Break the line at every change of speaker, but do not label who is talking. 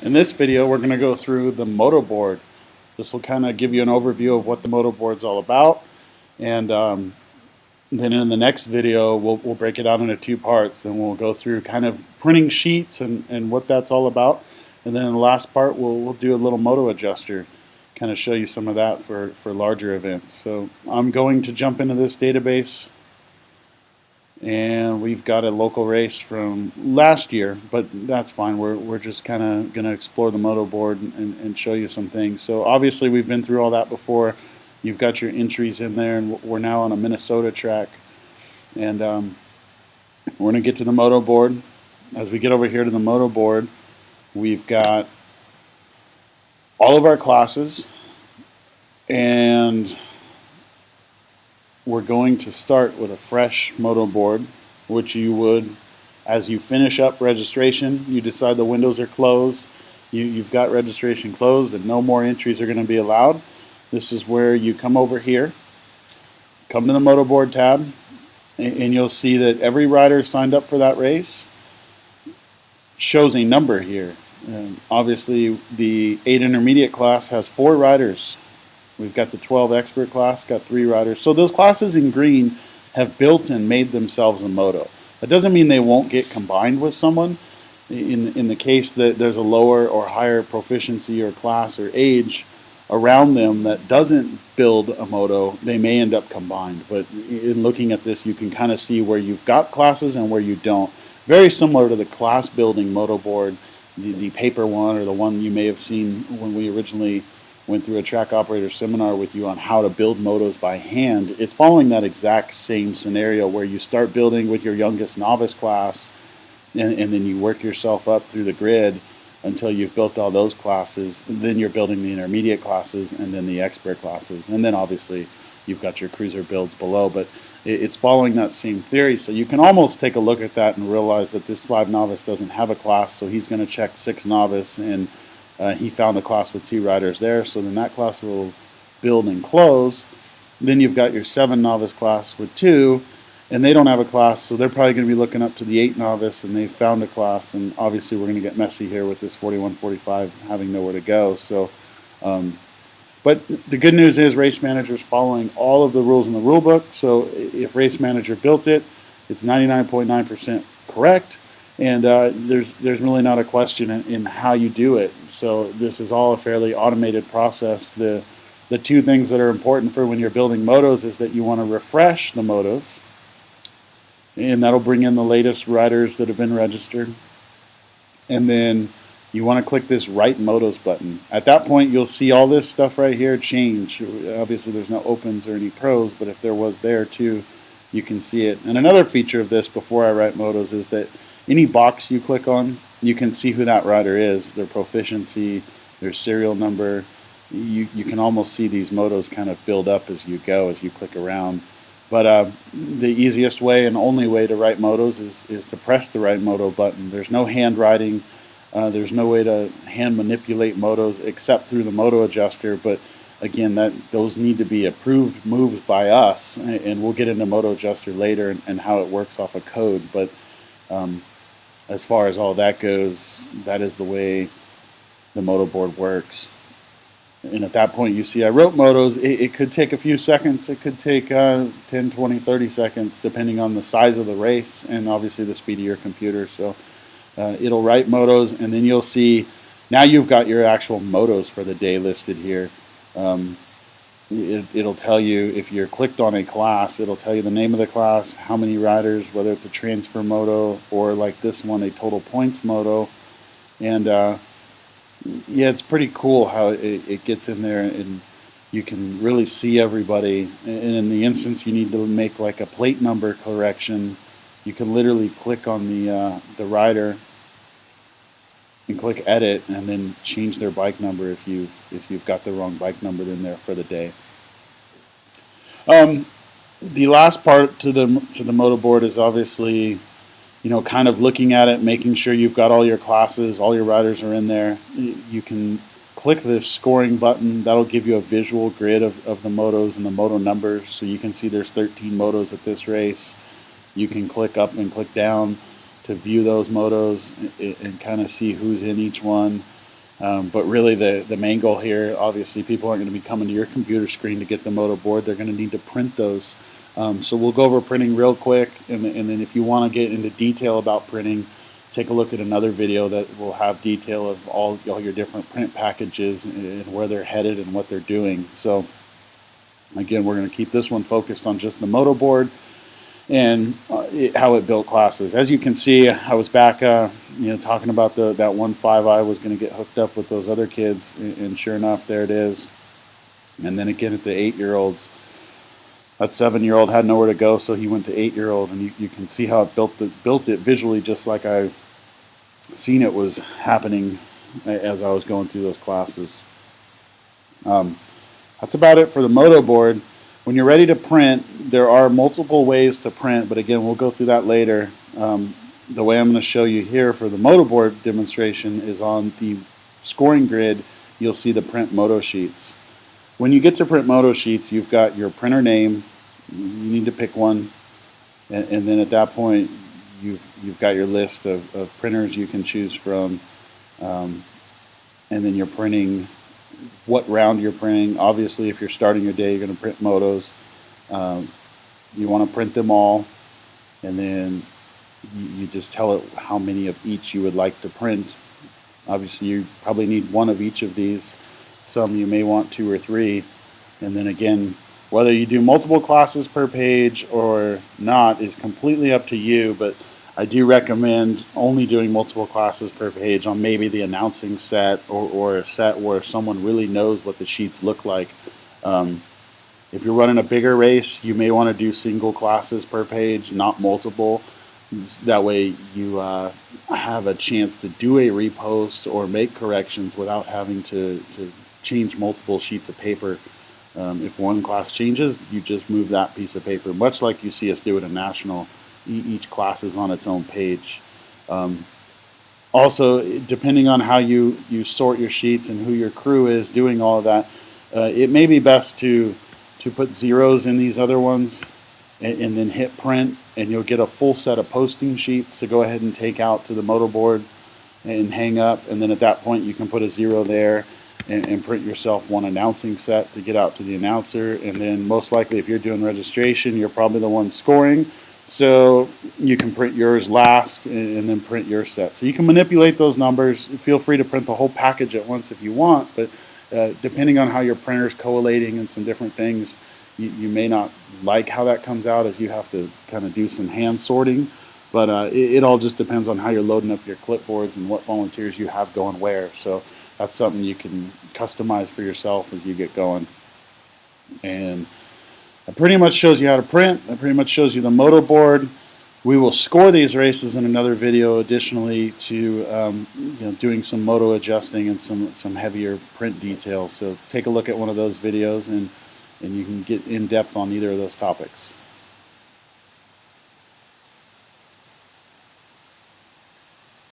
In this video, we're going to go through the Motoboard. This will kind of give you an overview of what the Motoboard's all about, and then in the next video, we'll break it out into two parts, and we'll go through kind of printing sheets and what that's all about. And then in the last part, we'll do a little moto adjuster, kind of show you some of that for larger events. So I'm going to jump into this database, and we've got a local race from last year, but that's fine. We're just kind of going to explore the Motoboard and show you some things. So obviously we've been through all that before. You've got your entries in there, and we're now on a Minnesota track. And we're going to get to the Motoboard. As we get over here to the Motoboard, we've got all of our classes, and we're going to start with a fresh Motoboard, which you would, as you finish up registration, you decide the windows are closed, you've got registration closed and no more entries are going to be allowed. This is where you come over here, come to the Motoboard tab, and you'll see that every rider signed up for that race shows a number here. Obviously, the 8 intermediate class has 4 riders. We've got the 12 expert class, got 3 riders. So those classes in green have built and made themselves a moto. That doesn't mean they won't get combined with someone. In the case that there's a lower or higher proficiency or class or age around them that doesn't build a moto, they may end up combined. But in looking at this, you can kind of see where you've got classes and where you don't. Very similar to the class building Motoboard, the paper one, or the one you may have seen when we originally went through a track operator seminar with you on how to build motos by hand. It's following that exact same scenario where you start building with your youngest novice class, and then you work yourself up through the grid until you've built all those classes. Then you're building the intermediate classes and then the expert classes. And then obviously you've got your cruiser builds below, but it's following that same theory. So you can almost take a look at that and realize that this 5 novice doesn't have a class, so he's going to check 6 novice, and he found a class with 2 riders there, so then that class will build and close. Then you've got your 7 novice class with 2, and they don't have a class, so they're probably going to be looking up to the 8 novice, and they found a class, and obviously we're going to get messy here with this 41-45 having nowhere to go. So, but the good news is Race Manager is following all of the rules in the rule book, so if Race Manager built it, it's 99.9% correct, and there's really not a question in how you do it. So this is all a fairly automated process. The 2 things that are important for when you're building motos is that you want to refresh the motos, and that'll bring in the latest riders that have been registered. And then you want to click this Write Motos button. At that point, you'll see all this stuff right here change. Obviously, there's no opens or any pros, but if there was there too, you can see it. And another feature of this before I write motos is that any box you click on, you can see who that rider is, their proficiency, their serial number. You can almost see these motos kind of build up as you go, as you click around. But the easiest way and only way to write motos is to press the Write Moto button. There's no handwriting. There's no way to hand manipulate motos except through the moto adjuster. But again, those need to be approved moves by us, and we'll get into moto adjuster later and how it works off a code. But as far as all that goes, that is the way the Motoboard works. And at that point, you see I wrote motos. It could take a few seconds. It could take 10, 20, 30 seconds, depending on the size of the race and obviously the speed of your computer. So it'll write motos, and then you'll see now you've got your actual motos for the day listed here. It'll tell you, if you're clicked on a class, it'll tell you the name of the class, how many riders, whether it's a transfer moto or like this one, a total points moto. And yeah, it's pretty cool how it gets in there, and you can really see everybody. And in the instance you need to make like a plate number correction, you can literally click on the rider and click edit, and then change their bike number if you've got the wrong bike number in there for the day. The last part to the Motoboard is obviously, kind of looking at it, making sure you've got all your classes, all your riders are in there. You can click this scoring button. That'll give you a visual grid of the motos and the moto numbers, so you can see there's 13 motos at this race. You can click up and click down to view those motos and kind of see who's in each one. But really the main goal here, obviously people aren't going to be coming to your computer screen to get the Motoboard. They're going to need to print those. So we'll go over printing real quick, and then if you want to get into detail about printing, take a look at another video that will have detail of all your different print packages and where they're headed and what they're doing. So again, we're going to keep this one focused on just the Motoboard and how it built classes. As you can see, I was back talking about that one 5i was going to get hooked up with those other kids, and sure enough, there it is. And then again at the 8-year-olds, that 7-year-old had nowhere to go, so he went to 8-year-old, and you can see how it built it visually, just like I've seen it was happening as I was going through those classes. That's about it for the Motoboard. When you're ready to print, there are multiple ways to print, but again, we'll go through that later. The way I'm going to show you here for the Motoboard demonstration is on the scoring grid. You'll see the print moto sheets. When you get to print moto sheets, you've got your printer name. You need to pick one, and then at that point, you've got your list of printers you can choose from, and then you're printing what round you're printing. Obviously, if you're starting your day, you're going to print motos. You want to print them all, and then you just tell it how many of each you would like to print. Obviously, you probably need one of each of these. Some you may want 2 or 3, and then again, whether you do multiple classes per page or not is completely up to you, but I do recommend only doing multiple classes per page on maybe the announcing set or a set where someone really knows what the sheets look like. If you're running a bigger race, you may want to do single classes per page, not multiple. That way you have a chance to do a repost or make corrections without having to change multiple sheets of paper. If one class changes, you just move that piece of paper, much like you see us do at a national. Each class is on its own page. Also, depending on how you sort your sheets and who your crew is doing all of that, it may be best to put zeros in these other ones and then hit print, and you'll get a full set of posting sheets to go ahead and take out to the Motoboard and hang up, and then at that point you can put a 0 there and print yourself one announcing set to get out to the announcer. And then most likely if you're doing registration, you're probably the one scoring, so you can print yours last and then print your set. So you can manipulate those numbers. Feel free to print the whole package at once if you want, but depending on how your printer's collating and some different things, you may not like how that comes out, as you have to kind of do some hand sorting. But it all just depends on how you're loading up your clipboards and what volunteers you have going where. So that's something you can customize for yourself as you get going. And that pretty much shows you how to print. That pretty much shows you the Motoboard. We will score these races in another video additionally to doing some moto adjusting and some heavier print details. So take a look at one of those videos and you can get in depth on either of those topics.